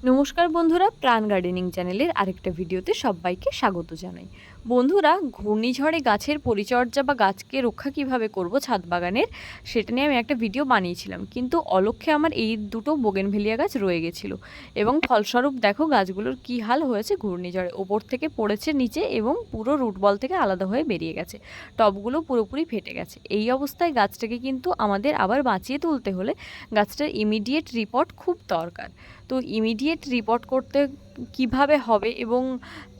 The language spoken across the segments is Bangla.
নমস্কার বন্ধুরা, প্রাণ গার্ডেনিং চ্যানেলের আরেকটা ভিডিওতে সবাইকে স্বাগত জানাই। বন্ধুরা, ঘূর্ণিঝড়ে গাছের পরিচর্যা বা গাছকে রক্ষা কিভাবে করব ছাদ বাগানের, সেটা নিয়ে আমি একটা ভিডিও বানিয়েছিলাম, কিন্তু অলক্ষ্যে আমার এই দুটো বোগেনভেলিয়া গাছ রয়ে গেছিলো এবং ফলস্বরূপ দেখো গাছগুলোর কি হাল হয়েছে। ঘূর্ণিঝড়ে ওপর থেকে পড়েছে নিচে এবং পুরো রুট বল থেকে আলাদা হয়ে বেরিয়ে গেছে, টবগুলো পুরোপুরি ফেটে গেছে। এই অবস্থায় গাছটাকে কিন্তু আমাদের আবার বাঁচিয়ে তুলতে হলে গাছটার ইমিডিয়েট রিপোর্ট খুব দরকার। তো ইমিডিয়েট রিপোর্ট করতে কিভাবে হবে এবং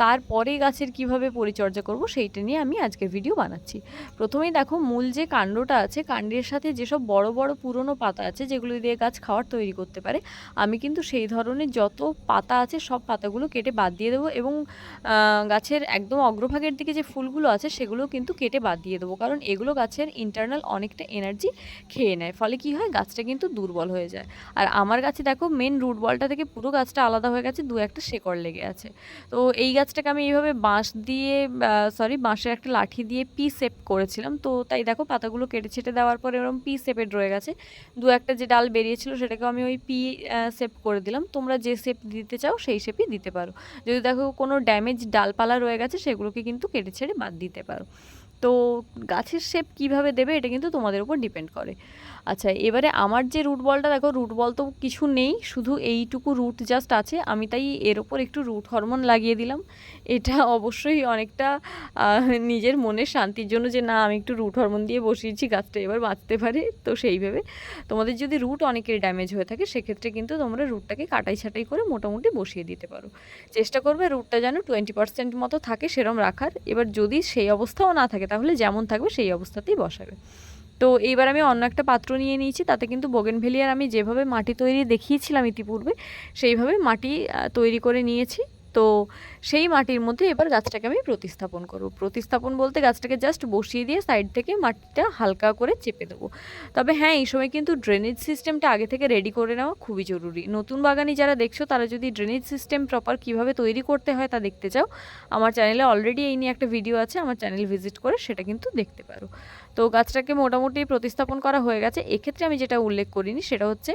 তারপরে গাছের কিভাবে পরিচর্যা করব সেইটা নিয়ে আমি আজকের ভিডিও বানাচ্ছি। প্রথমেই দেখো, মূল যে কাণ্ডটা আছে, কাণ্ডের সাথে যেসব বড় বড় পুরনো পাতা আছে যেগুলো দিয়ে গাছ খাবার তৈরি করতে পারে, আমি কিন্তু সেই ধরনের যত পাতা আছে সব পাতাগুলো কেটে বাদ দিয়ে দেবো এবং গাছের একদম অগ্রভাগের দিকে যে ফুলগুলো আছে সেগুলো কিন্তু কেটে বাদ দিয়ে দেবো, কারণ এগুলো গাছের ইন্টারনাল অনেকটা এনার্জি খেয়ে নেয়। ফলে কি হয়, গাছটা কিন্তু দুর্বল হয়ে যায়। আর আমার গাছে দেখো মেন রুট বলটা থেকে পুরো গাছটা আলাদা হয়ে গেছে, দু একটা শেকড় লেগে আছে। তো এই গাছটাকে আমি এইভাবে বাঁশের একটা লাঠি দিয়ে পি শেপ করেছিলাম। তো তাই দেখো পাতাগুলো কেটে ছেটে দেওয়ার পরে এরকম পি শেপের রয়ে গেছে। দু একটা যে ডাল বেরিয়েছিল সেটাকে আমি ওই পি শেপ করে দিলাম। তোমরা যে শেপ দিতে চাও সেই শেপই দিতে পারো। যদি দেখো কোনো ড্যামেজ ডালপালা রয়ে গেছে সেগুলোকে কিন্তু কেটে ছেড়ে বাদ দিতে পারো। তো গাছের শেপ কিভাবে দেবে এটা কিন্তু তোমাদের উপর ডিপেন্ড করে। আচ্ছা, এবারে আমার যে রুট বলটা দেখো, রুট বল তো কিছু নেই, শুধু এইটুকু রুট জাস্ট আছে। আমি তাই এর ওপর একটু রুট হরমোন লাগিয়ে দিলাম। এটা অবশ্যই অনেকটা নিজের মনের শান্তির জন্য, যে না আমি একটু রুট হরমোন দিয়ে বসিয়েছি, গাছটা এবার বাঁচতে পারে। তো সেই ভেবে তোমাদের যদি রুট অনেকের ড্যামেজ হয়ে থাকে সেক্ষেত্রে কিন্তু তোমরা রুটটাকে কাটাই ছাটাই করে মোটামুটি বসিয়ে দিতে পারো। চেষ্টা করবে রুটটা যেন 20% মতো থাকে সেরম রাখার। এবার যদি সেই অবস্থাও না থাকে তাহলে যেমন থাকবে সেই অবস্থাতেই বসাবে। তো এইবার আমি অন্য একটা পাত্র নিয়ে নিয়েছি, তাতে কিন্তু বোগেনভেলিয়ার আমি যেভাবে মাটি তৈরি দেখিয়েছিলাম ইতিপূর্বে সেইভাবে মাটি তৈরি করে নিয়েছি। তো সেই মাটির মধ্যে এবার গাছটাকে আমি প্রতিস্থাপন করব। প্রতিস্থাপন বলতে গাছটাকে জাস্ট বসিয়ে দিয়ে সাইড থেকে মাটিটা হালকা করে চেপে দেবো। তবে হ্যাঁ, এই সময় কিন্তু ড্রেনেজ সিস্টেমটা আগে থেকে রেডি করে নেওয়া খুবই জরুরি। নতুন বাগানি যারা দেখছো তারা যদি ড্রেনেজ সিস্টেম প্রপার কীভাবে তৈরি করতে হয় তা দেখতে চাও, আমার চ্যানেলে অলরেডি এই নিয়ে একটা ভিডিও আছে, আমার চ্যানেল ভিজিট করে সেটা কিন্তু দেখতে পারো। তো গাছটাকে মোটামুটি প্রতিস্থাপন করা হয়ে গেছে। এক্ষেত্রে আমি যেটা উল্লেখ করিনি সেটা হচ্ছে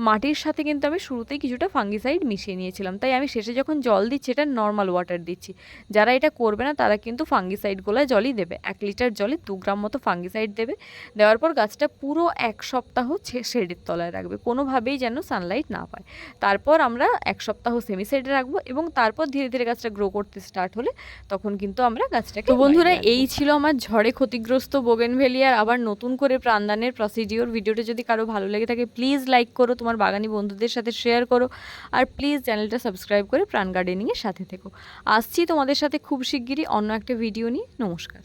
মাটির সাথে কিন্তু আমি শুরুতেই কিছুটা ফাঙ্গিসাইড মিশিয়ে নিয়েছিলাম, তাই আমি শেষে যখন জল দিচ্ছি এটা নর্মাল ওয়াটার দিচ্ছি। যারা এটা করবে না তারা কিন্তু ফাঙ্গিসাইড গোলায় জলই দেবে, 1 লিটার জলে 2 গ্রাম মতো ফাঙ্গিসাইড দেবে। দেওয়ার পর গাছটা পুরো 1 সপ্তাহ শেডের তলায় রাখবে, কোনোভাবেই যেন সানলাইট না পায়। তারপর আমরা 1 সপ্তাহ সেমি সাইডে রাখবো এবং তারপর ধীরে ধীরে গাছটা গ্রো করতে স্টার্ট হলে তখন কিন্তু আমরা গাছটাকে। তো বন্ধুরা, এই ছিল আমার ঝড়ে ক্ষতিগ্রস্ত বোগেনভেলিয়ার আবার নতুন করে প্রাণদানের প্রসিডিওর। ভিডিওটা যদি কারো ভালো লেগে থাকে প্লিজ লাইক করো, তোমার বাগানি বন্ধুদের সাথে শেয়ার করো, আর প্লিজ চ্যানেলটা সাবস্ক্রাইব করে প্রাণ গার্ডেনিংয়ের সাথে থেকো। আসছি তোমাদের সাথে খুব শিগগিরই অন্য একটা ভিডিও নিয়ে। নমস্কার।